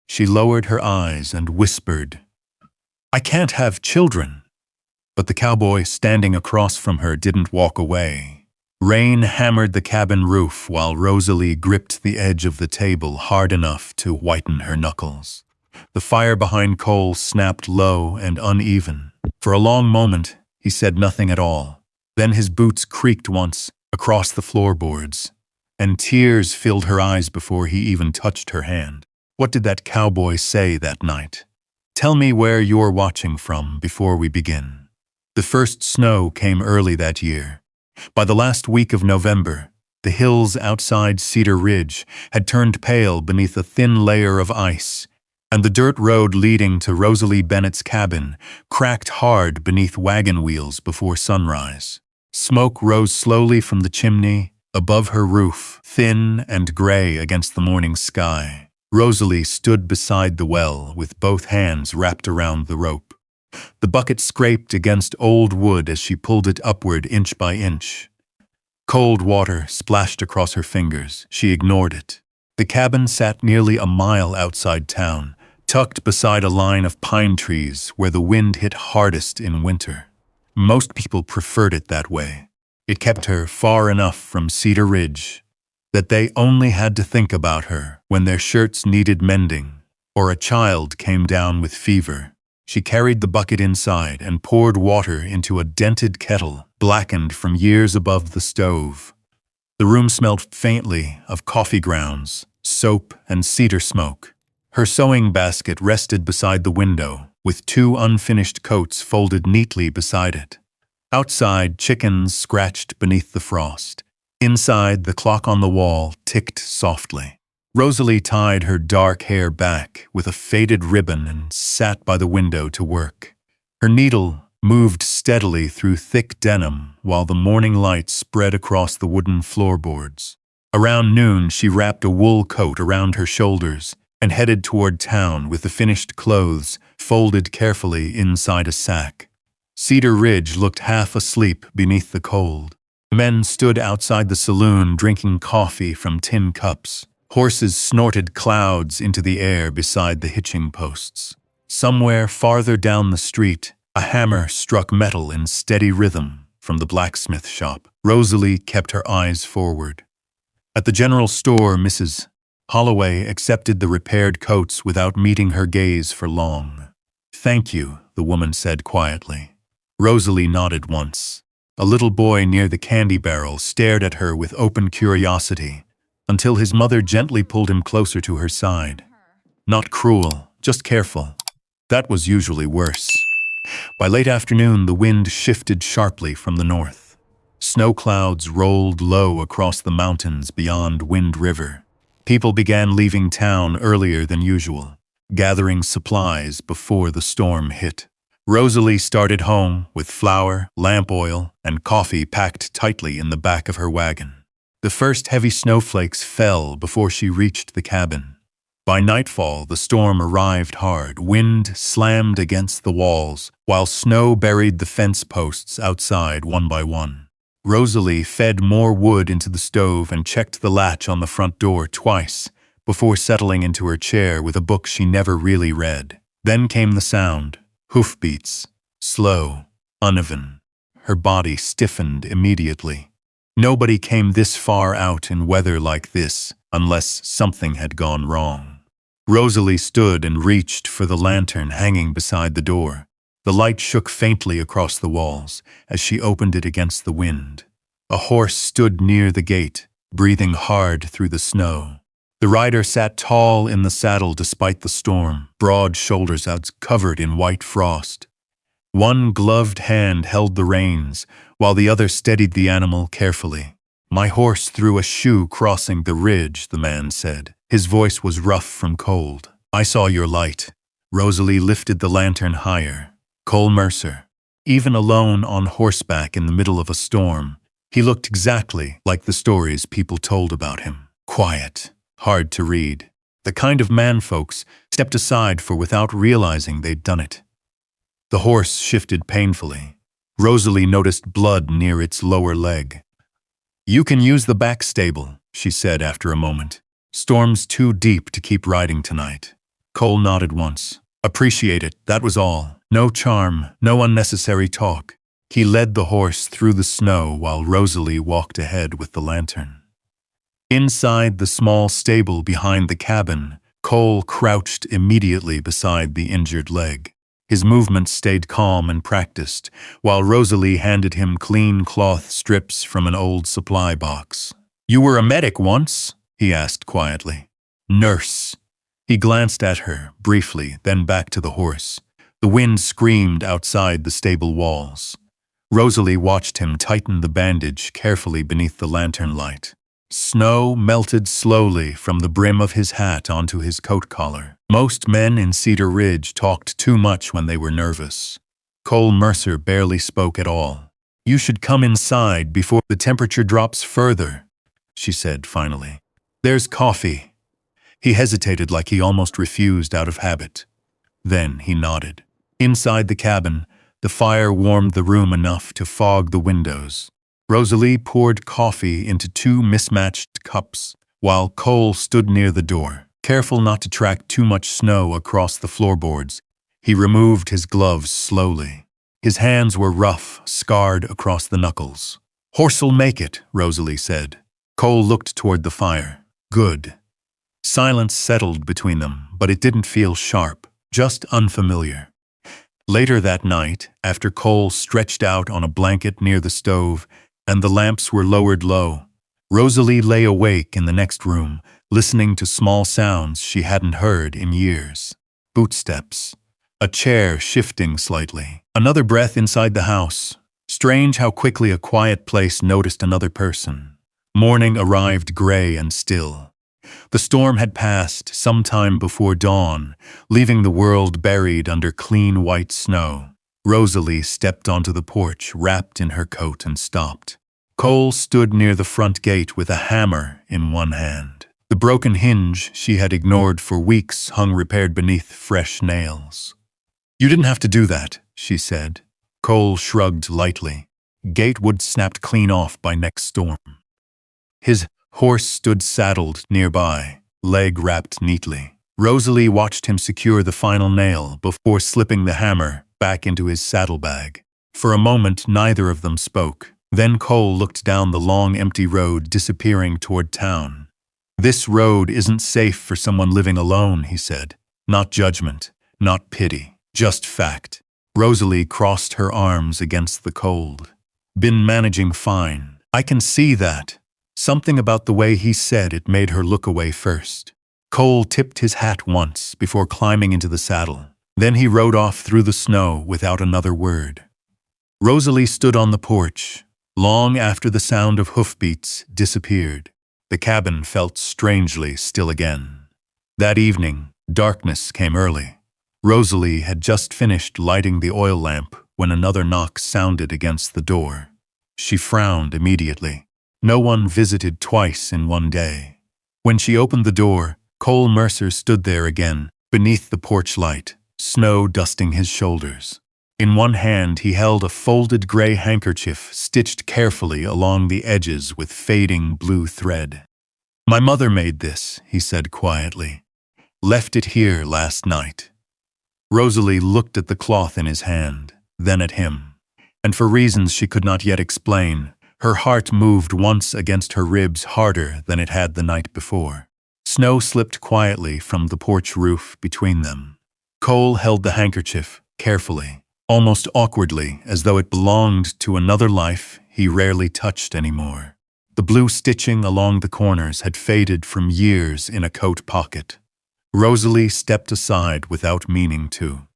She lowered her eyes and whispered, "I can't have children." But the cowboy standing across from her didn't walk away. Rain hammered the cabin roof while Rosalie gripped the edge of the table hard enough to whiten her knuckles. The fire behind Cole snapped low and uneven. For a long moment, he said nothing at all. Then his boots creaked once across the floorboards, and tears filled her eyes before he even touched her hand. What did that cowboy say that night? Tell me where you're watching from before we begin. The first snow came early that year. By the last week of November, the hills outside Cedar Ridge had turned pale beneath a thin layer of ice, and the dirt road leading to Rosalie Bennett's cabin cracked hard beneath wagon wheels before sunrise. Smoke rose slowly from the chimney above her roof, thin and gray against the morning sky. Rosalie stood beside the well with both hands wrapped around the rope. The bucket scraped against old wood as she pulled it upward inch by inch. Cold water splashed across her fingers. She ignored it. The cabin sat nearly a mile outside town, tucked beside a line of pine trees where the wind hit hardest in winter. Most people preferred it that way. It kept her far enough from Cedar Ridge that they only had to think about her when their shirts needed mending or a child came down with fever. She carried the bucket inside and poured water into a dented kettle, blackened from years above the stove. The room smelled faintly of coffee grounds, soap, and cedar smoke. Her sewing basket rested beside the window, with 2 unfinished coats folded neatly beside it. Outside, chickens scratched beneath the frost. Inside, the clock on the wall ticked softly. Rosalie tied her dark hair back with a faded ribbon and sat by the window to work. Her needle moved steadily through thick denim while the morning light spread across the wooden floorboards. Around noon, she wrapped a wool coat around her shoulders and headed toward town with the finished clothes folded carefully inside a sack. Cedar Ridge looked half asleep beneath the cold. Men stood outside the saloon drinking coffee from tin cups. Horses snorted clouds into the air beside the hitching posts. Somewhere farther down the street, a hammer struck metal in steady rhythm from the blacksmith shop. Rosalie kept her eyes forward. At the general store, Mrs. Holloway accepted the repaired coats without meeting her gaze for long. "Thank you," the woman said quietly. Rosalie nodded once. A little boy near the candy barrel stared at her with open curiosity, until his mother gently pulled him closer to her side. Not cruel, just careful. That was usually worse. By late afternoon, the wind shifted sharply from the north. Snow clouds rolled low across the mountains beyond Wind River. People began leaving town earlier than usual, gathering supplies before the storm hit. Rosalie started home with flour, lamp oil, and coffee packed tightly in the back of her wagon. The first heavy snowflakes fell before she reached the cabin. By nightfall, the storm arrived hard. Wind slammed against the walls, while snow buried the fence posts outside one by one. Rosalie fed more wood into the stove and checked the latch on the front door twice before settling into her chair with a book she never really read. Then came the sound. Hoofbeats, slow, uneven. Her body stiffened immediately. Nobody came this far out in weather like this unless something had gone wrong. Rosalie stood and reached for the lantern hanging beside the door. The light shook faintly across the walls as she opened it against the wind. A horse stood near the gate, breathing hard through the snow. The rider sat tall in the saddle despite the storm, broad shoulders out covered in white frost. One gloved hand held the reins, while the other steadied the animal carefully. "My horse threw a shoe crossing the ridge," the man said. His voice was rough from cold. "I saw your light." Rosalie lifted the lantern higher. Cole Mercer. Even alone on horseback in the middle of a storm, he looked exactly like the stories people told about him. Quiet, hard to read. The kind of man folks stepped aside for without realizing they'd done it. The horse shifted painfully. Rosalie noticed blood near its lower leg. "You can use the back stable," she said after a moment. "Storm's too deep to keep riding tonight." Cole nodded once. Appreciate it, that was all. No charm, no unnecessary talk. He led the horse through the snow while Rosalie walked ahead with the lantern. Inside the small stable behind the cabin, Cole crouched immediately beside the injured leg. His movements stayed calm and practiced, while Rosalie handed him clean cloth strips from an old supply box. "You were a medic once?" he asked quietly. "Nurse." He glanced at her, briefly, then back to the horse. The wind screamed outside the stable walls. Rosalie watched him tighten the bandage carefully beneath the lantern light. Snow melted slowly from the brim of his hat onto his coat collar. Most men in Cedar Ridge talked too much when they were nervous. Cole Mercer barely spoke at all. "You should come inside before the temperature drops further," she said finally. "There's coffee." He hesitated like he almost refused out of habit. Then he nodded. Inside the cabin, the fire warmed the room enough to fog the windows. Rosalie poured coffee into 2 mismatched cups, while Cole stood near the door. Careful not to track too much snow across the floorboards, he removed his gloves slowly. His hands were rough, scarred across the knuckles. "Horse'll make it," Rosalie said. Cole looked toward the fire. "Good." Silence settled between them, but it didn't feel sharp, just unfamiliar. Later that night, after Cole stretched out on a blanket near the stove, and the lamps were lowered low, Rosalie lay awake in the next room, listening to small sounds she hadn't heard in years. Footsteps, a chair shifting slightly, another breath inside the house. Strange how quickly a quiet place noticed another person. Morning arrived gray and still. The storm had passed some time before dawn, leaving the world buried under clean white snow. Rosalie stepped onto the porch, wrapped in her coat, and stopped. Cole stood near the front gate with a hammer in one hand. The broken hinge she had ignored for weeks hung repaired beneath fresh nails. "You didn't have to do that," she said. Cole shrugged lightly. Gate would snapped clean off by next storm. His horse stood saddled nearby, leg wrapped neatly. Rosalie watched him secure the final nail before slipping the hammer back into his saddlebag. For a moment, neither of them spoke. Then Cole looked down the long, empty road disappearing toward town. "This road isn't safe for someone living alone," he said. "Not judgment, not pity, just fact." Rosalie crossed her arms against the cold. "Been managing fine. I can see that." Something about the way he said it made her look away first. Cole tipped his hat once before climbing into the saddle. Then he rode off through the snow without another word. Rosalie stood on the porch. Long after the sound of hoofbeats disappeared, the cabin felt strangely still again. That evening, darkness came early. Rosalie had just finished lighting the oil lamp when another knock sounded against the door. She frowned immediately. No one visited twice in one day. When she opened the door, Cole Mercer stood there again, beneath the porch light, snow dusting his shoulders. In one hand he held a folded gray handkerchief stitched carefully along the edges with fading blue thread. "My mother made this," he said quietly. "Left it here last night." Rosalie looked at the cloth in his hand, then at him, and for reasons she could not yet explain, her heart moved once against her ribs harder than it had the night before. Snow slipped quietly from the porch roof between them. Cole held the handkerchief carefully, almost awkwardly, as though it belonged to another life he rarely touched anymore. The blue stitching along the corners had faded from years in a coat pocket. Rosalie stepped aside without meaning to.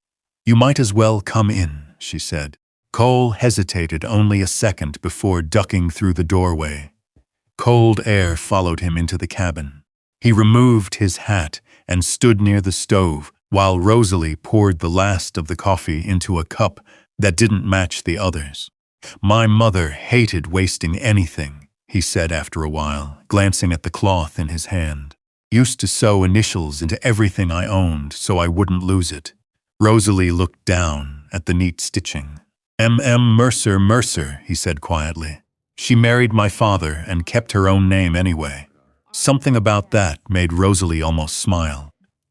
"You might as well come in," she said. Cole hesitated only a second before ducking through the doorway. Cold air followed him into the cabin. He removed his hat and stood near the stove, while Rosalie poured the last of the coffee into a cup that didn't match the others. "My mother hated wasting anything," he said after a while, glancing at the cloth in his hand. "Used to sew initials into everything I owned so I wouldn't lose it." Rosalie looked down at the neat stitching. "M.M. Mercer," he said quietly. "She married my father and kept her own name anyway." Something about that made Rosalie almost smile.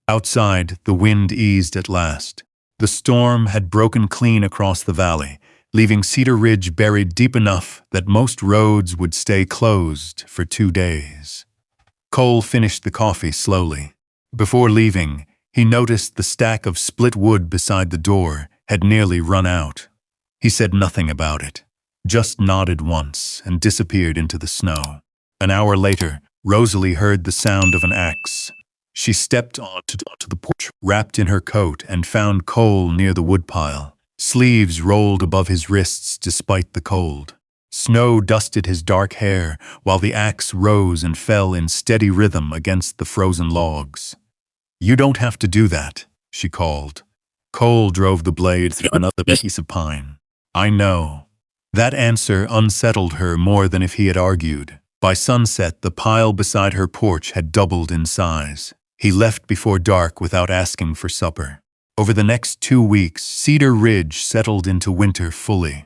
Outside, the wind eased at last. The storm had broken clean across the valley, leaving Cedar Ridge buried deep enough that most roads would stay closed for 2 days. Cole finished the coffee slowly. Before leaving, he noticed the stack of split wood beside the door had nearly run out. He said nothing about it, just nodded once and disappeared into the snow. An hour later, Rosalie heard the sound of an axe. She stepped onto the porch, wrapped in her coat, and found Cole near the woodpile. Sleeves rolled above his wrists despite the cold. Snow dusted his dark hair, while the axe rose and fell in steady rhythm against the frozen logs. "You don't have to do that," she called. Cole drove the blade through another piece of pine. "I know." That answer unsettled her more than if he had argued. By sunset, the pile beside her porch had doubled in size. He left before dark without asking for supper. Over the next 2 weeks, Cedar Ridge settled into winter fully.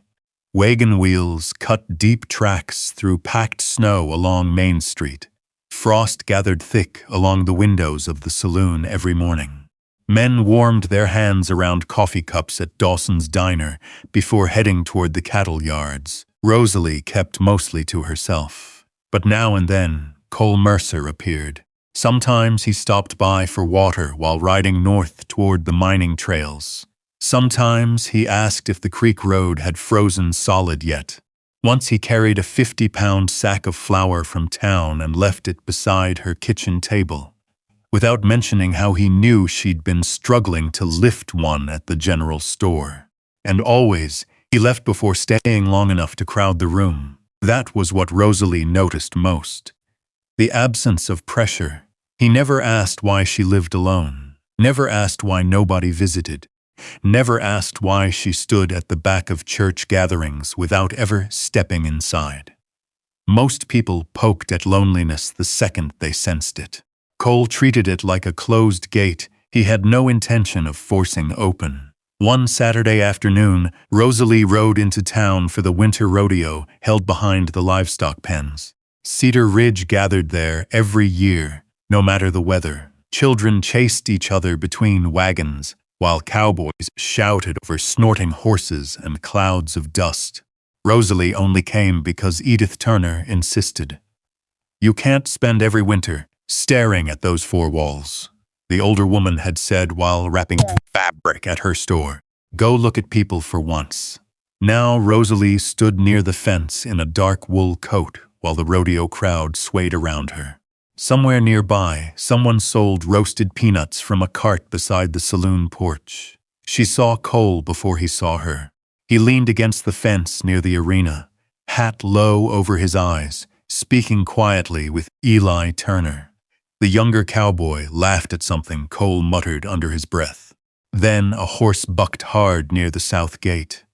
Wagon wheels cut deep tracks through packed snow along Main Street. Frost gathered thick along the windows of the saloon every morning. Men warmed their hands around coffee cups at Dawson's Diner before heading toward the cattle yards. Rosalie kept mostly to herself. But now and then, Cole Mercer appeared. Sometimes he stopped by for water while riding north toward the mining trails. Sometimes he asked if the creek road had frozen solid yet. Once he carried a 50-pound sack of flour from town and left it beside her kitchen table, without mentioning how he knew she'd been struggling to lift one at the general store. And always, he left before staying long enough to crowd the room. That was what Rosalie noticed most. The absence of pressure. He never asked why she lived alone, never asked why nobody visited, never asked why she stood at the back of church gatherings without ever stepping inside. Most people poked at loneliness the second they sensed it. Cole treated it like a closed gate he had no intention of forcing open. One Saturday afternoon, Rosalie rode into town for the winter rodeo held behind the livestock pens. Cedar Ridge gathered there every year, no matter the weather. Children chased each other between wagons, while cowboys shouted over snorting horses and clouds of dust. Rosalie only came because Edith Turner insisted. "You can't spend every winter staring at those 4 walls," the older woman had said while wrapping fabric at her store. "Go look at people for once." Now Rosalie stood near the fence in a dark wool coat while the rodeo crowd swayed around her. Somewhere nearby, someone sold roasted peanuts from a cart beside the saloon porch. She saw Cole before he saw her. He leaned against the fence near the arena, hat low over his eyes, speaking quietly with Eli Turner. The younger cowboy laughed at something Cole muttered under his breath. Then a horse bucked hard near the south gate.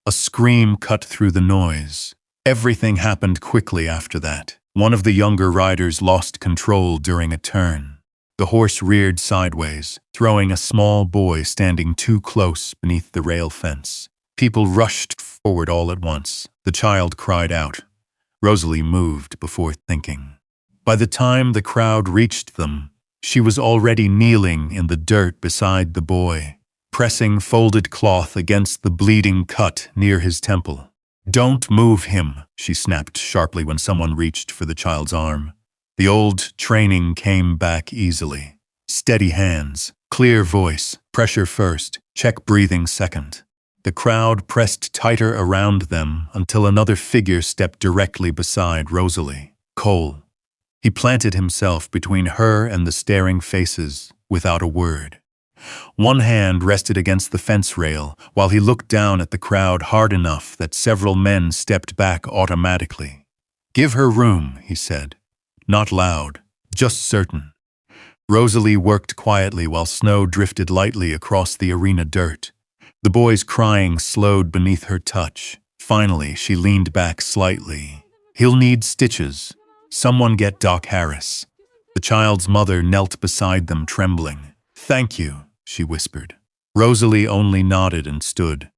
A scream cut through the noise. Everything happened quickly after that. One of the younger riders lost control during a turn. The horse reared sideways, throwing a small boy standing too close beneath the rail fence. People rushed forward all at once. The child cried out. Rosalie moved before thinking. By the time the crowd reached them, she was already kneeling in the dirt beside the boy, pressing folded cloth against the bleeding cut near his temple. "Don't move him," she snapped sharply when someone reached for the child's arm. The old training came back easily. Steady hands, clear voice, pressure first, check breathing second. The crowd pressed tighter around them until another figure stepped directly beside Rosalie. Cole. He planted himself between her and the staring faces without a word. One hand rested against the fence rail while he looked down at the crowd hard enough that several men stepped back automatically. "Give her room," he said. Not loud, just certain. Rosalie worked quietly while snow drifted lightly across the arena dirt. The boy's crying slowed beneath her touch. Finally, she leaned back slightly. "He'll need stitches. Someone get Doc Harris." The child's mother knelt beside them, trembling. "Thank you," she whispered. Rosalie only nodded and stood.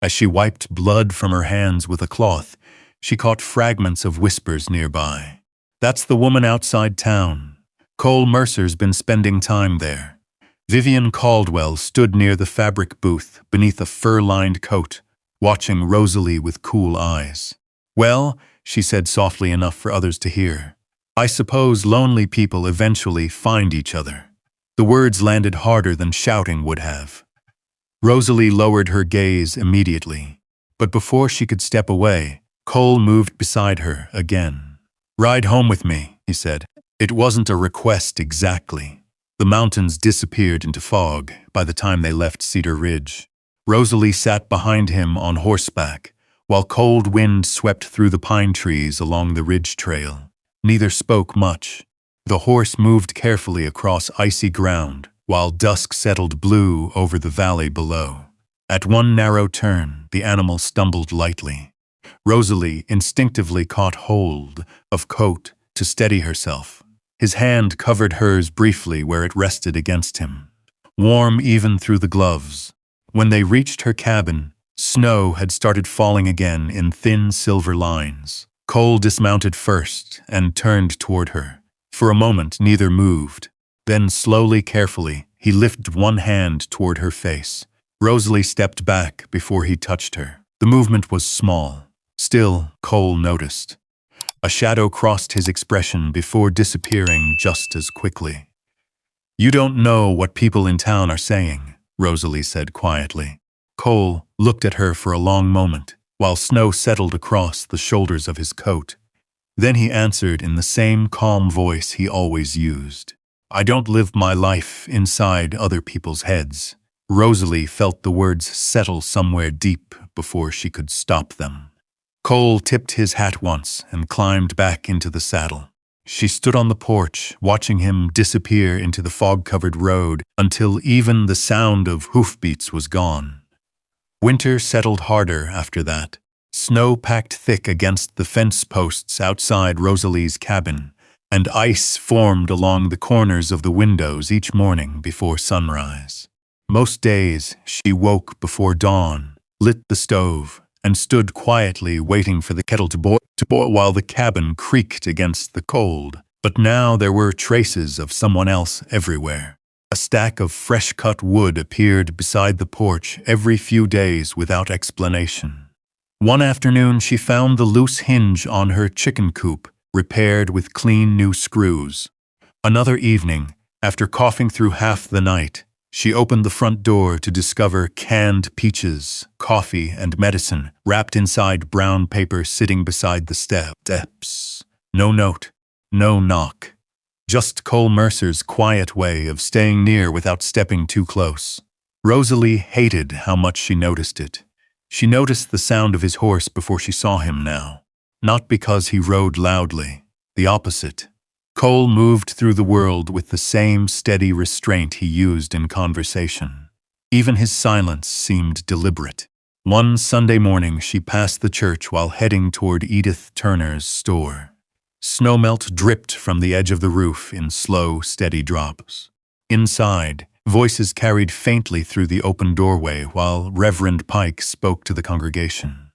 As she wiped blood from her hands with a cloth, she caught fragments of whispers nearby. "That's the woman outside town. Cole Mercer's been spending time there. Vivian Caldwell stood near the fabric booth beneath a fur-lined coat, watching Rosalie with cool eyes. "Well," she said softly enough for others to hear, "I suppose lonely people eventually find each other." The words landed harder than shouting would have. Rosalie lowered her gaze immediately, but before she could step away, Cole moved beside her again. "Ride home with me," he said. It wasn't a request exactly. The mountains disappeared into fog by the time they left Cedar Ridge. Rosalie sat behind him on horseback, while cold wind swept through the pine trees along the ridge trail. Neither spoke much. The horse moved carefully across icy ground, while dusk settled blue over the valley below. At one narrow turn, the animal stumbled lightly. Rosalie instinctively caught hold of Coat to steady herself. His hand covered hers briefly where it rested against him, warm even through the gloves. When they reached her cabin, snow had started falling again in thin silver lines. Cole dismounted first and turned toward her. For a moment, neither moved. Then, slowly, carefully, he lifted one hand toward her face. Rosalie stepped back before he touched her. The movement was small. Still, Cole noticed. A shadow crossed his expression before disappearing just as quickly. "You don't know what people in town are saying," Rosalie said quietly. Cole looked at her for a long moment, while snow settled across the shoulders of his coat. Then he answered in the same calm voice he always used. "I don't live my life inside other people's heads." Rosalie felt the words settle somewhere deep before she could stop them. Cole tipped his hat once and climbed back into the saddle. She stood on the porch, watching him disappear into the fog-covered road until even the sound of hoofbeats was gone. Winter settled harder after that. Snow packed thick against the fence posts outside Rosalie's cabin, and ice formed along the corners of the windows each morning before sunrise. Most days, she woke before dawn, lit the stove, and stood quietly waiting for the kettle to boil while the cabin creaked against the cold. But now there were traces of someone else everywhere. A stack of fresh-cut wood appeared beside the porch every few days without explanation. One afternoon she found the loose hinge on her chicken coop, repaired with clean new screws. Another evening, after coughing through half the night, she opened the front door to discover canned peaches, coffee, and medicine wrapped inside brown paper sitting beside the steps. No note, no knock. Just Cole Mercer's quiet way of staying near without stepping too close. Rosalie hated how much she noticed it. She noticed the sound of his horse before she saw him now. Not because he rode loudly. The opposite. Cole moved through the world with the same steady restraint he used in conversation. Even his silence seemed deliberate. One Sunday morning she passed the church while heading toward Edith Turner's store. Snowmelt dripped from the edge of the roof in slow, steady drops. Inside, voices carried faintly through the open doorway while Reverend Pike spoke to the congregation.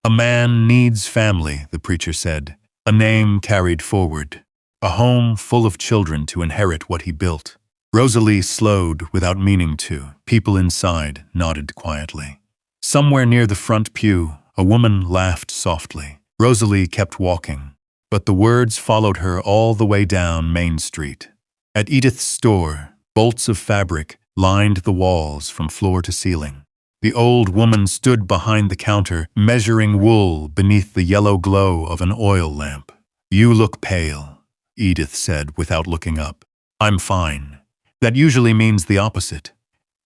"A man needs family," the preacher said, a name carried forward. A home full of children to inherit what he built. Rosalie slowed without meaning to. People inside nodded quietly. Somewhere near the front pew, a woman laughed softly. Rosalie kept walking, but the words followed her all the way down Main Street. At Edith's store, bolts of fabric lined the walls from floor to ceiling. The old woman stood behind the counter, measuring wool beneath the yellow glow of an oil lamp. "You look pale," Edith said without looking up. "I'm fine." That usually means the opposite.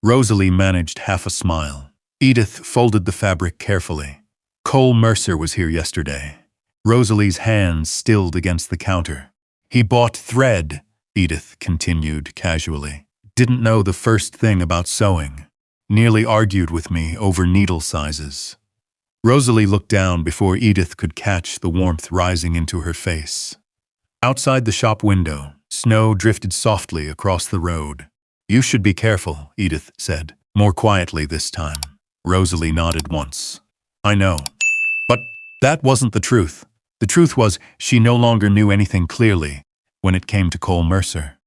Rosalie managed half a smile. Edith folded the fabric carefully. "Cole Mercer was here yesterday." Rosalie's hands stilled against the counter. "He bought thread," Edith continued casually. "Didn't know the first thing about sewing. Nearly argued with me over needle sizes." Rosalie looked down before Edith could catch the warmth rising into her face. Outside the shop window, snow drifted softly across the road. "You should be careful," Edith said, more quietly this time. Rosalie nodded once. "I know." But that wasn't the truth. The truth was she no longer knew anything clearly when it came to Cole Mercer.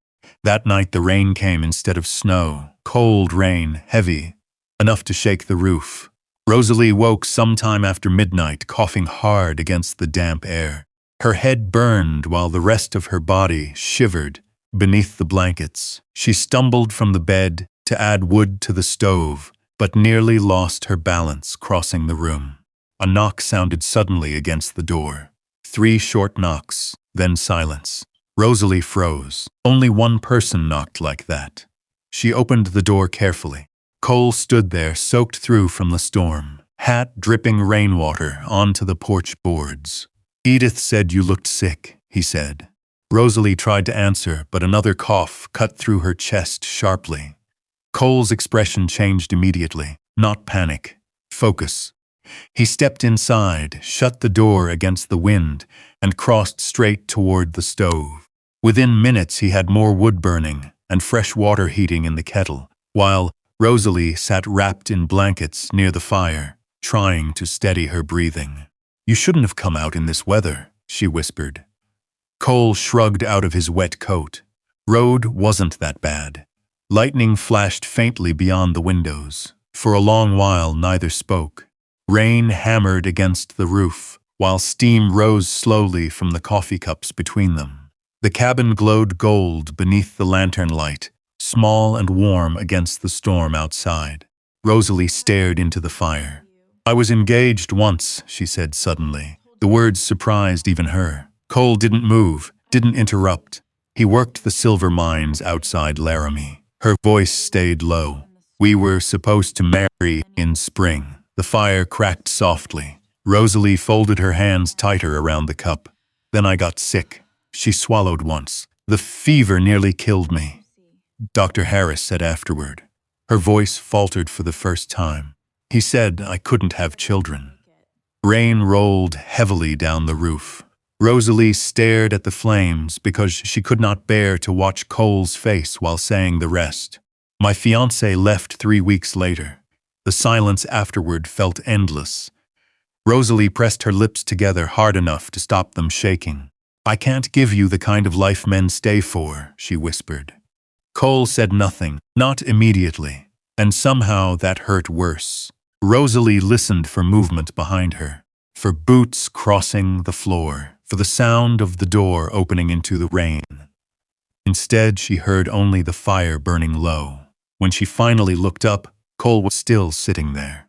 That night the rain came instead of snow, cold rain, heavy, enough to shake the roof. Rosalie woke sometime after midnight, coughing hard against the damp air. Her head burned while the rest of her body shivered beneath the blankets. She stumbled from the bed to add wood to the stove, but nearly lost her balance crossing the room. A knock sounded suddenly against the door. 3 short knocks, then silence. Rosalie froze. Only one person knocked like that. She opened the door carefully. Cole stood there, soaked through from the storm, hat dripping rainwater onto the porch boards. "Edith said you looked sick," he said. Rosalie tried to answer, but another cough cut through her chest sharply. Cole's expression changed immediately. Not panic. Focus. He stepped inside, shut the door against the wind, and crossed straight toward the stove. Within minutes he had more wood burning and fresh water heating in the kettle, while Rosalie sat wrapped in blankets near the fire, trying to steady her breathing. "You shouldn't have come out in this weather," she whispered. Cole shrugged out of his wet coat. Road wasn't that bad. Lightning flashed faintly beyond the windows. For a long while neither spoke. Rain hammered against the roof, while steam rose slowly from the coffee cups between them. The cabin glowed gold beneath the lantern light, small and warm against the storm outside. Rosalie stared into the fire. "I was engaged once," she said suddenly. The words surprised even her. Cole didn't move, didn't interrupt. He worked the silver mines outside Laramie. Her voice stayed low. "We were supposed to marry in spring." The fire cracked softly. Rosalie folded her hands tighter around the cup. "Then I got sick." She swallowed once. "The fever nearly killed me," Dr. Harris said afterward. Her voice faltered for the first time. "He said I couldn't have children." Rain rolled heavily down the roof. Rosalie stared at the flames because she could not bear to watch Cole's face while saying the rest. "My fiancé left 3 weeks later." The silence afterward felt endless. Rosalie pressed her lips together hard enough to stop them shaking. "I can't give you the kind of life men stay for," she whispered. Cole said nothing, not immediately, and somehow that hurt worse. Rosalie listened for movement behind her, for boots crossing the floor, for the sound of the door opening into the rain. Instead, she heard only the fire burning low. When she finally looked up, Cole was still sitting there.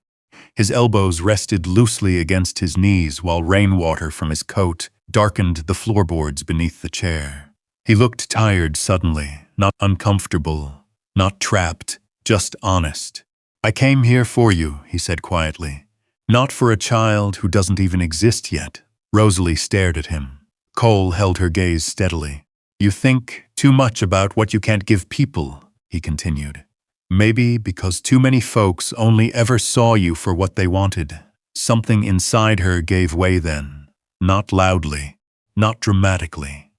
His elbows rested loosely against his knees while rainwater from his coat darkened the floorboards beneath the chair. He looked tired suddenly, not uncomfortable, not trapped, just honest. "I came here for you," he said quietly. "Not for a child who doesn't even exist yet." Rosalie stared at him. Cole held her gaze steadily. "You think too much about what you can't give people," he continued. "Maybe because too many folks only ever saw you for what they wanted." Something inside her gave way then, not loudly, not dramatically.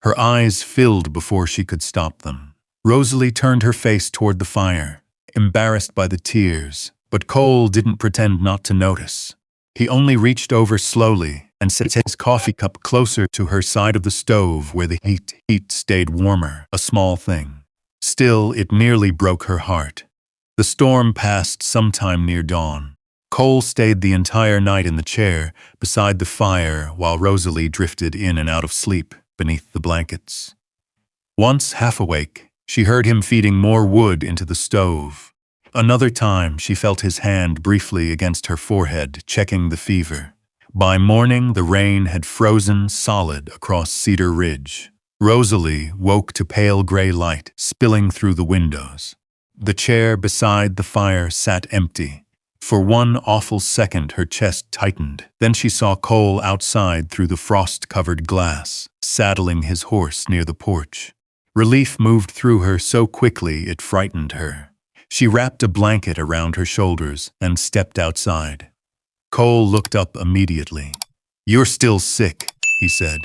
Her eyes filled before she could stop them. Rosalie turned her face toward the fire, embarrassed by the tears, but Cole didn't pretend not to notice. He only reached over slowly and set his coffee cup closer to her side of the stove where the heat stayed warmer, a small thing. Still, it nearly broke her heart. The storm passed sometime near dawn. Cole stayed the entire night in the chair beside the fire while Rosalie drifted in and out of sleep beneath the blankets. Once half awake, she heard him feeding more wood into the stove. Another time, she felt his hand briefly against her forehead, checking the fever. By morning, the rain had frozen solid across Cedar Ridge. Rosalie woke to pale gray light spilling through the windows. The chair beside the fire sat empty. For one awful second, her chest tightened. Then she saw Cole outside through the frost-covered glass, saddling his horse near the porch. Relief moved through her so quickly it frightened her. She wrapped a blanket around her shoulders and stepped outside. Cole looked up immediately. "You're still sick," he said.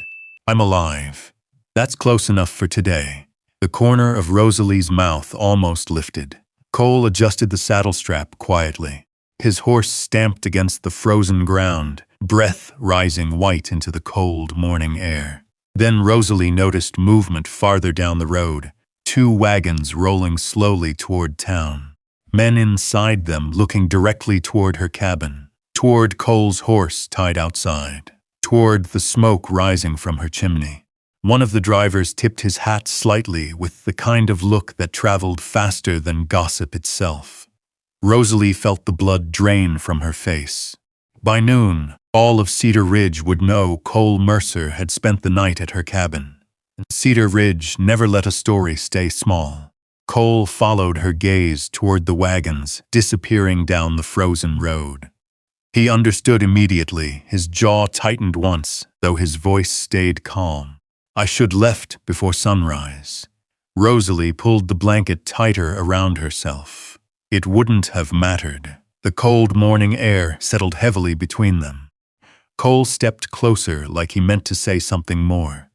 "I'm alive. That's close enough for today." The corner of Rosalie's mouth almost lifted. Cole adjusted the saddle strap quietly. His horse stamped against the frozen ground, breath rising white into the cold morning air. Then Rosalie noticed movement farther down the road. 2 wagons rolling slowly toward town. Men inside them looking directly toward her cabin, toward Cole's horse tied outside, toward the smoke rising from her chimney. One of the drivers tipped his hat slightly with the kind of look that traveled faster than gossip itself. Rosalie felt the blood drain from her face. By noon, all of Cedar Ridge would know Cole Mercer had spent the night at her cabin. And Cedar Ridge never let a story stay small. Cole followed her gaze toward the wagons, disappearing down the frozen road. He understood immediately, his jaw tightened once, though his voice stayed calm. I should left before sunrise. Rosalie pulled the blanket tighter around herself. It wouldn't have mattered. The cold morning air settled heavily between them. Cole stepped closer like he meant to say something more.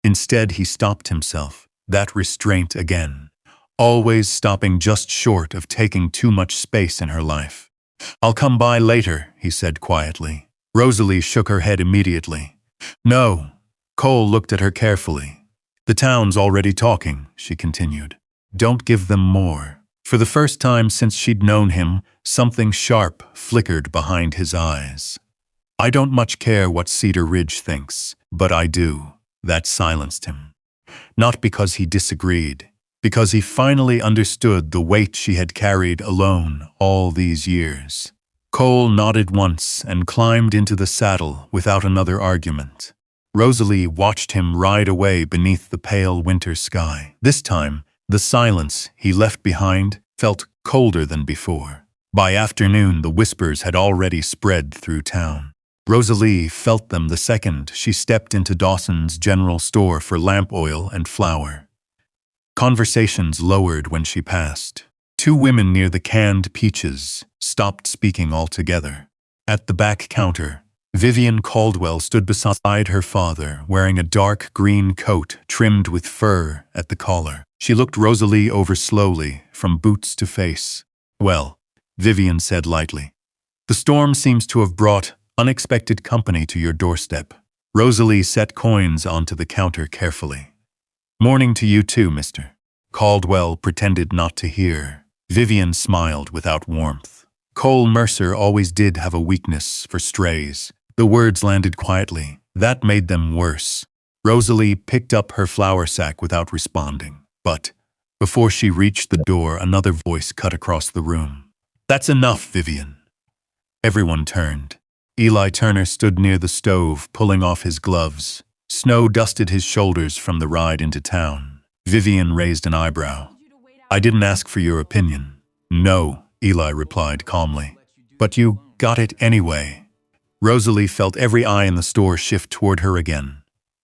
Instead, he stopped himself, that restraint again, always stopping just short of taking too much space in her life. I'll come by later, he said quietly. Rosalie shook her head immediately. No. Cole looked at her carefully. The town's already talking, she continued. Don't give them more. For the first time since she'd known him, something sharp flickered behind his eyes. I don't much care what Cedar Ridge thinks, but I do. That silenced him. Not because he disagreed, because he finally understood the weight she had carried alone all these years. Cole nodded once and climbed into the saddle without another argument. Rosalie watched him ride away beneath the pale winter sky. This time, the silence he left behind felt colder than before. By afternoon, the whispers had already spread through town. Rosalie felt them the second she stepped into Dawson's general store for lamp oil and flour. Conversations lowered when she passed. 2 women near the canned peaches stopped speaking altogether. At the back counter, Vivian Caldwell stood beside her father, wearing a dark green coat trimmed with fur at the collar. She looked Rosalie over slowly, from boots to face. Well, Vivian said lightly, the storm seems to have brought unexpected company to your doorstep. Rosalie set coins onto the counter carefully. Morning to you too, mister. Caldwell pretended not to hear. Vivian smiled without warmth. Cole Mercer always did have a weakness for strays. The words landed quietly. That made them worse. Rosalie picked up her flour sack without responding. But before she reached the door, another voice cut across the room. That's enough, Vivian. Everyone turned. Eli Turner stood near the stove, pulling off his gloves. Snow dusted his shoulders from the ride into town. Vivian raised an eyebrow. I didn't ask for your opinion. No, Eli replied calmly. But you got it anyway. Rosalie felt every eye in the store shift toward her again.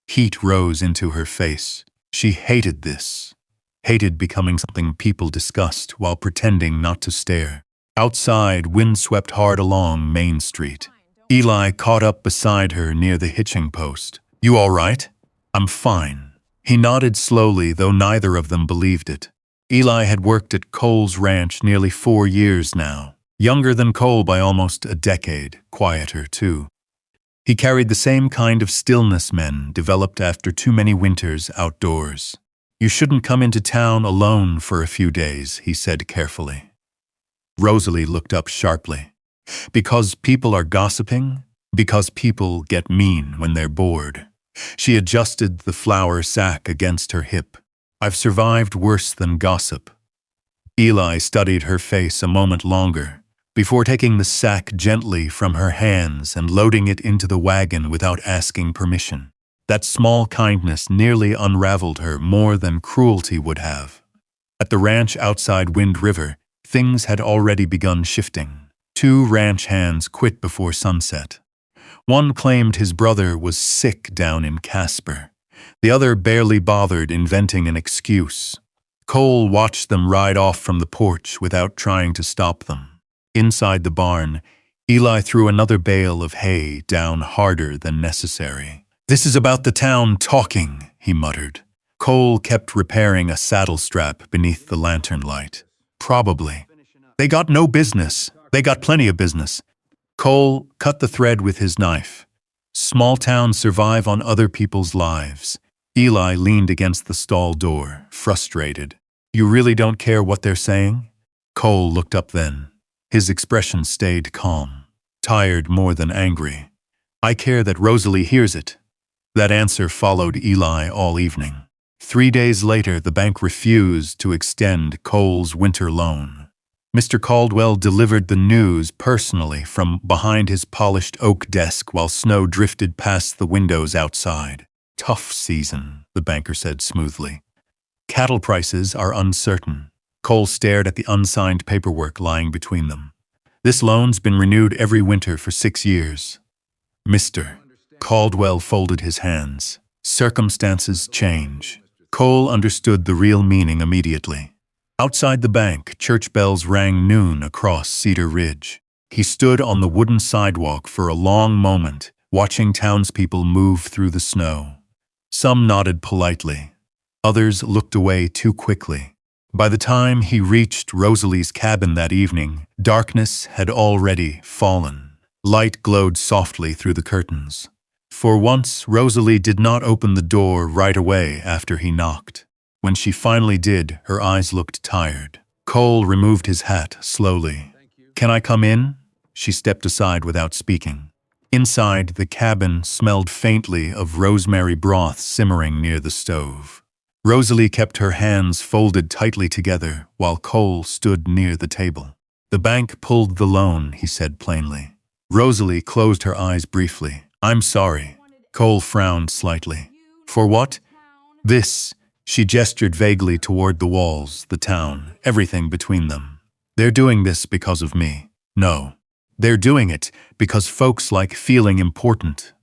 Heat rose into her face. She hated this. Hated becoming something people discussed while pretending not to stare. Outside, wind swept hard along Main Street. Eli caught up beside her near the hitching post. You all right? I'm fine. He nodded slowly, though neither of them believed it. Eli had worked at Cole's ranch nearly 4 years now. Younger than Cole by almost a decade, quieter too. He carried the same kind of stillness men developed after too many winters outdoors. You shouldn't come into town alone for a few days, he said carefully. Rosalie looked up sharply. Because people are gossiping? Because people get mean when they're bored. She adjusted the flour sack against her hip. I've survived worse than gossip. Eli studied her face a moment longer, before taking the sack gently from her hands and loading it into the wagon without asking permission. That small kindness nearly unraveled her more than cruelty would have. At the ranch outside Wind River, things had already begun shifting. 2 ranch hands quit before sunset. One claimed his brother was sick down in Casper. The other barely bothered inventing an excuse. Cole watched them ride off from the porch without trying to stop them. Inside the barn, Eli threw another bale of hay down harder than necessary. This is about the town talking, he muttered. Cole kept repairing a saddle strap beneath the lantern light. Probably. They got no business. They got plenty of business. Cole cut the thread with his knife. Small towns survive on other people's lives. Eli leaned against the stall door, frustrated. You really don't care what they're saying? Cole looked up then. His expression stayed calm, tired more than angry. I care that Rosalie hears it. That answer followed Eli all evening. 3 days later, the bank refused to extend Cole's winter loan. Mr. Caldwell delivered the news personally from behind his polished oak desk while snow drifted past the windows outside. Tough season, the banker said smoothly. Cattle prices are uncertain. Cole stared at the unsigned paperwork lying between them. This loan's been renewed every winter for 6 years. Mr. Caldwell folded his hands. Circumstances change. Cole understood the real meaning immediately. Outside the bank, church bells rang noon across Cedar Ridge. He stood on the wooden sidewalk for a long moment, watching townspeople move through the snow. Some nodded politely. Others looked away too quickly. By the time he reached Rosalie's cabin that evening, darkness had already fallen. Light glowed softly through the curtains. For once, Rosalie did not open the door right away after he knocked. When she finally did, her eyes looked tired. Cole removed his hat slowly. "Can I come in?" She stepped aside without speaking. Inside, the cabin smelled faintly of rosemary broth simmering near the stove. Rosalie kept her hands folded tightly together while Cole stood near the table. "The bank pulled the loan," he said plainly. Rosalie closed her eyes briefly. "I'm sorry." Cole frowned slightly. "For what?" "This." She gestured vaguely toward the walls, the town, everything between them. "They're doing this because of me." "No. They're doing it because folks like feeling important."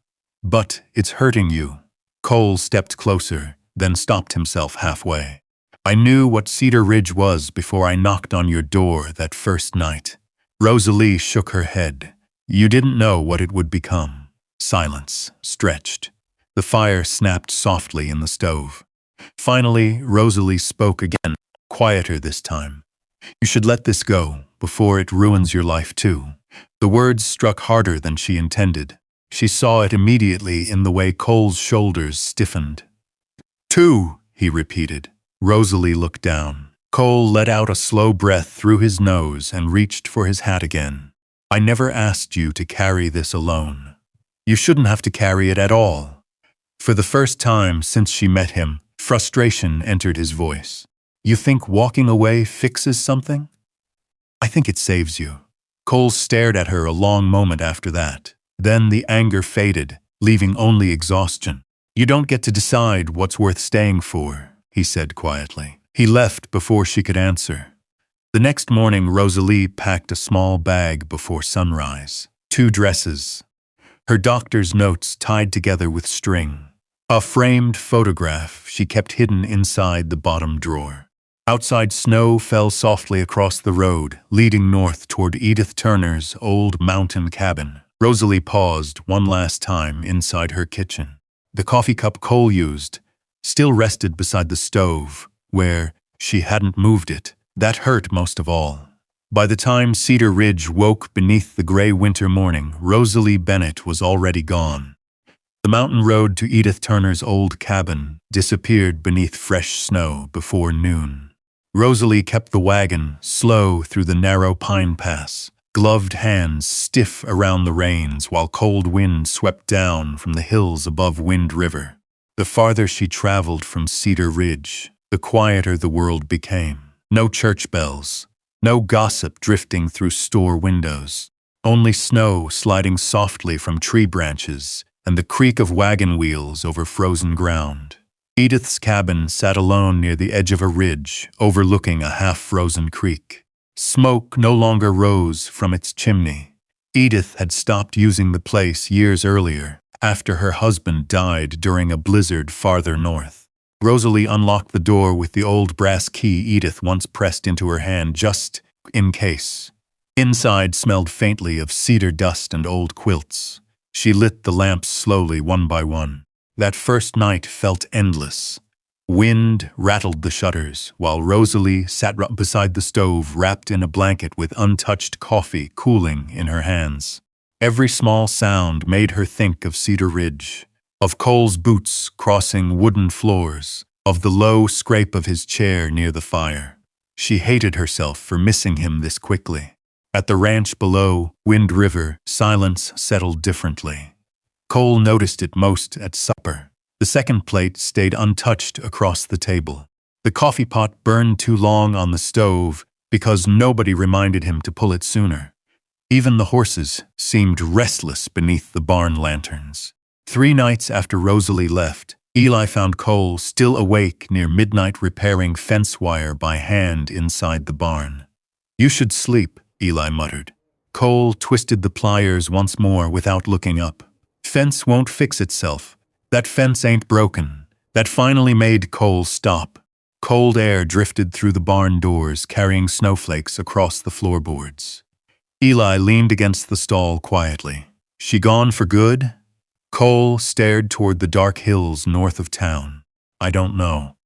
"But it's hurting you." Cole stepped closer, then stopped himself halfway. "I knew what Cedar Ridge was before I knocked on your door that first night." Rosalie shook her head. "You didn't know what it would become." Silence stretched. The fire snapped softly in the stove. Finally, Rosalie spoke again, quieter this time. "You should let this go before it ruins your life too." The words struck harder than she intended. She saw it immediately in the way Cole's shoulders stiffened. "Two," he repeated. Rosalie looked down. Cole let out a slow breath through his nose and reached for his hat again. "I never asked you to carry this alone. You shouldn't have to carry it at all." For the first time since she met him, frustration entered his voice. "You think walking away fixes something?" "I think it saves you." Cole stared at her a long moment after that. Then the anger faded, leaving only exhaustion. "You don't get to decide what's worth staying for," he said quietly. He left before she could answer. The next morning, Rosalie packed a small bag before sunrise. 2 dresses. Her doctor's notes tied together with string. A framed photograph she kept hidden inside the bottom drawer. Outside, snow fell softly across the road, leading north toward Edith Turner's old mountain cabin. Rosalie paused one last time inside her kitchen. The coffee cup Cole used still rested beside the stove, where she hadn't moved it. That hurt most of all. By the time Cedar Ridge woke beneath the gray winter morning, Rosalie Bennett was already gone. The mountain road to Edith Turner's old cabin disappeared beneath fresh snow before noon. Rosalie kept the wagon slow through the narrow pine pass, gloved hands stiff around the reins while cold wind swept down from the hills above Wind River. The farther she traveled from Cedar Ridge, the quieter the world became. No church bells, no gossip drifting through store windows, only snow sliding softly from tree branches and the creak of wagon wheels over frozen ground. Edith's cabin sat alone near the edge of a ridge, overlooking a half-frozen creek. Smoke no longer rose from its chimney. Edith had stopped using the place years earlier, after her husband died during a blizzard farther north. Rosalie unlocked the door with the old brass key Edith once pressed into her hand just in case. Inside smelled faintly of cedar dust and old quilts. She lit the lamps slowly, one by one. That first night felt endless. Wind rattled the shutters, while Rosalie sat beside the stove, wrapped in a blanket with untouched coffee cooling in her hands. Every small sound made her think of Cedar Ridge, of Cole's boots crossing wooden floors, of the low scrape of his chair near the fire. She hated herself for missing him this quickly. At the ranch below, Wind River, silence settled differently. Cole noticed it most at supper. The second plate stayed untouched across the table. The coffee pot burned too long on the stove because nobody reminded him to pull it sooner. Even the horses seemed restless beneath the barn lanterns. 3 nights after Rosalie left, Eli found Cole still awake near midnight repairing fence wire by hand inside the barn. "You should sleep," Eli muttered. Cole twisted the pliers once more without looking up. "Fence won't fix itself. That fence ain't broken." That finally made Cole stop. Cold air drifted through the barn doors, carrying snowflakes across the floorboards. Eli leaned against the stall quietly. "She gone for good?" Cole stared toward the dark hills north of town. "I don't know."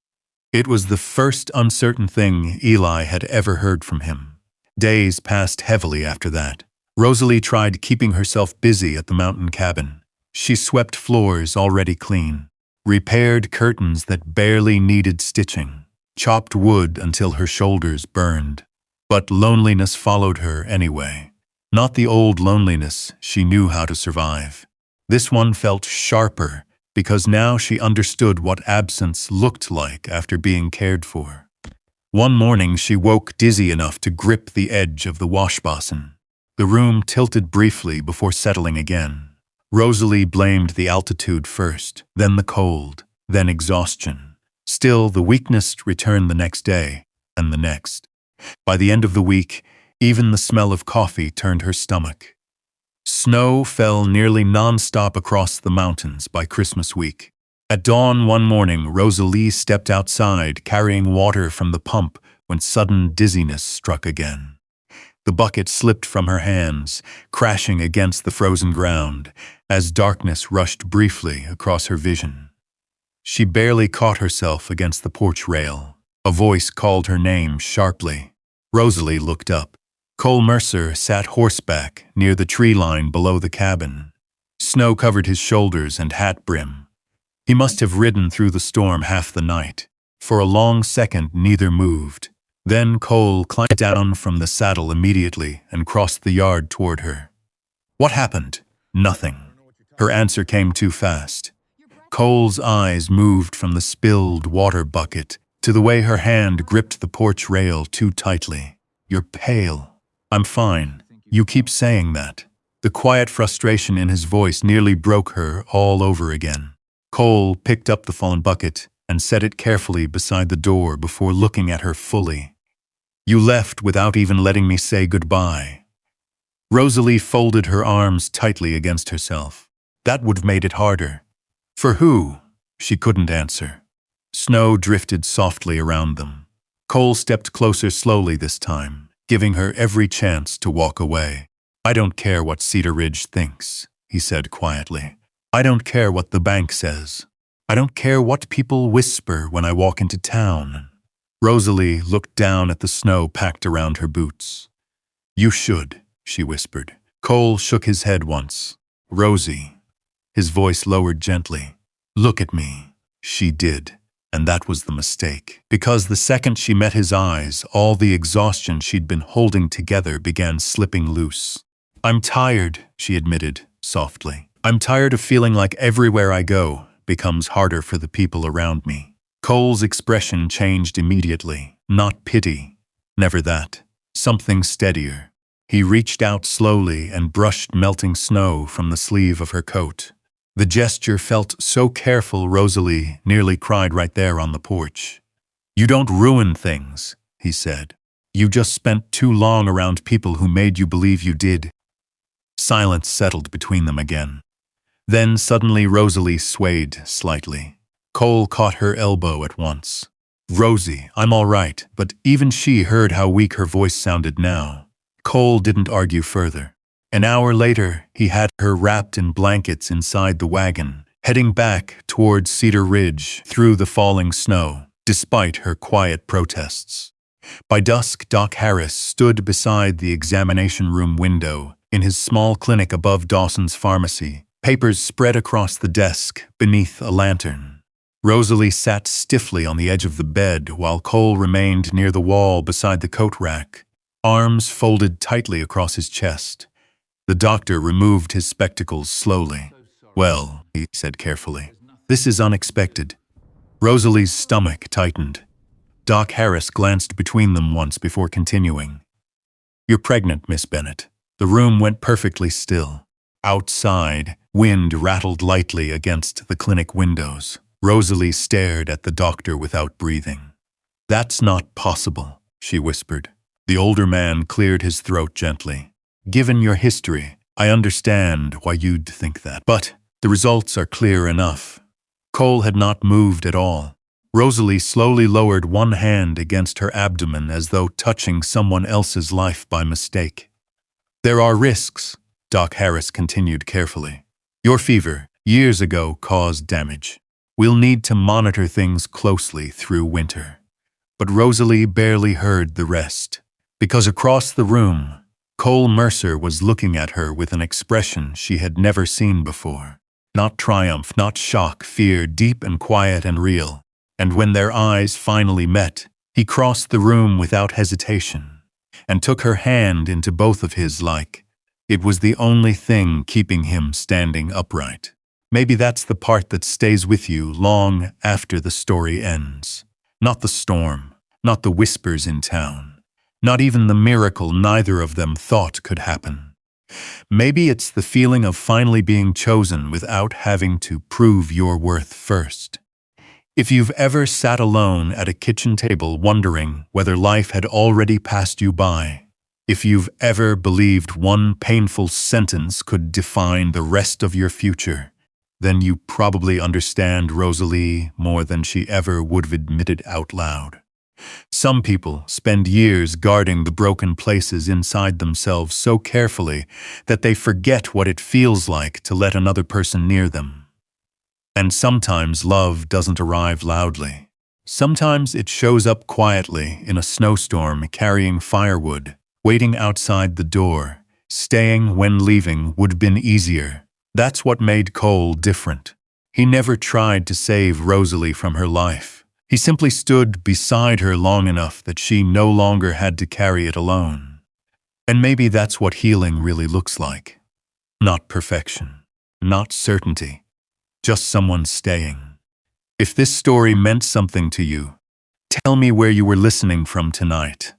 It was the first uncertain thing Eli had ever heard from him. Days passed heavily after that. Rosalie tried keeping herself busy at the mountain cabin. She swept floors already clean, repaired curtains that barely needed stitching, chopped wood until her shoulders burned. But loneliness followed her anyway. Not the old loneliness she knew how to survive. This one felt sharper because now she understood what absence looked like after being cared for. One morning she woke dizzy enough to grip the edge of the washbasin. The room tilted briefly before settling again. Rosalie blamed the altitude first, then the cold, then exhaustion. Still, the weakness returned the next day, and the next. By the end of the week, even the smell of coffee turned her stomach. Snow fell nearly non-stop across the mountains by Christmas week. At dawn one morning, Rosalie stepped outside carrying water from the pump when sudden dizziness struck again. The bucket slipped from her hands, crashing against the frozen ground, as darkness rushed briefly across her vision. She barely caught herself against the porch rail. A voice called her name sharply. Rosalie looked up. Cole Mercer sat horseback near the tree line below the cabin. Snow covered his shoulders and hat brim. He must have ridden through the storm half the night. For a long second, neither moved. Then Cole climbed down from the saddle immediately and crossed the yard toward her. "What happened?" "Nothing." Her answer came too fast. Cole's eyes moved from the spilled water bucket to the way her hand gripped the porch rail too tightly. "You're pale." "I'm fine. You keep saying that." The quiet frustration in his voice nearly broke her all over again. Cole picked up the fallen bucket and set it carefully beside the door before looking at her fully. "You left without even letting me say goodbye." Rosalie folded her arms tightly against herself. That would have made it harder. "For who?" She couldn't answer. Snow drifted softly around them. Cole stepped closer slowly this time, giving her every chance to walk away. "I don't care what Cedar Ridge thinks," he said quietly. "I don't care what the bank says. I don't care what people whisper when I walk into town." Rosalie looked down at the snow packed around her boots. "You should," she whispered. Cole shook his head once. "Rosie." His voice lowered gently. "Look at me." She did. And that was the mistake. Because the second she met his eyes, all the exhaustion she'd been holding together began slipping loose. "I'm tired," she admitted softly. "I'm tired of feeling like everywhere I go becomes harder for the people around me." Cole's expression changed immediately. Not pity. Never that. Something steadier. He reached out slowly and brushed melting snow from the sleeve of her coat. The gesture felt so careful Rosalie nearly cried right there on the porch. "You don't ruin things," he said. "You just spent too long around people who made you believe you did." Silence settled between them again. Then suddenly Rosalie swayed slightly. Cole caught her elbow at once. "Rosie, I'm all right," but even she heard how weak her voice sounded now. Cole didn't argue further. An hour later, he had her wrapped in blankets inside the wagon, heading back towards Cedar Ridge through the falling snow, despite her quiet protests. By dusk, Doc Harris stood beside the examination room window in his small clinic above Dawson's pharmacy, papers spread across the desk beneath a lantern. Rosalie sat stiffly on the edge of the bed while Cole remained near the wall beside the coat rack, arms folded tightly across his chest. The doctor removed his spectacles slowly. "Well," he said carefully, "this is unexpected." Rosalie's stomach tightened. Doc Harris glanced between them once before continuing. "You're pregnant, Miss Bennett." The room went perfectly still. Outside, wind rattled lightly against the clinic windows. Rosalie stared at the doctor without breathing. "That's not possible," she whispered. The older man cleared his throat gently. "Given your history, I understand why you'd think that. But the results are clear enough." Cole had not moved at all. Rosalie slowly lowered one hand against her abdomen as though touching someone else's life by mistake. "There are risks," Doc Harris continued carefully. "Your fever, years ago, caused damage. We'll need to monitor things closely through winter." But Rosalie barely heard the rest, because across the room, Cole Mercer was looking at her with an expression she had never seen before. Not triumph, not shock, fear, deep and quiet and real. And when their eyes finally met, he crossed the room without hesitation and took her hand into both of his like it was the only thing keeping him standing upright. Maybe that's the part that stays with you long after the story ends. Not the storm, not the whispers in town, not even the miracle neither of them thought could happen. Maybe it's the feeling of finally being chosen without having to prove your worth first. If you've ever sat alone at a kitchen table wondering whether life had already passed you by, if you've ever believed one painful sentence could define the rest of your future, then you probably understand Rosalie more than she ever would have admitted out loud. Some people spend years guarding the broken places inside themselves so carefully that they forget what it feels like to let another person near them. And sometimes love doesn't arrive loudly. Sometimes it shows up quietly in a snowstorm carrying firewood, waiting outside the door. Staying when leaving would have been easier. That's what made Cole different. He never tried to save Rosalie from her life. He simply stood beside her long enough that she no longer had to carry it alone. And maybe that's what healing really looks like. Not perfection, not certainty, just someone staying. If this story meant something to you, tell me where you were listening from tonight.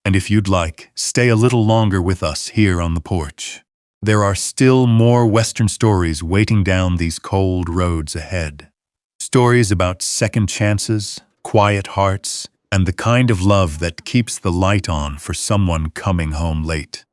And if you'd like, stay a little longer with us here on the porch. There are still more Western stories waiting down these cold roads ahead. Stories about second chances, quiet hearts, and the kind of love that keeps the light on for someone coming home late.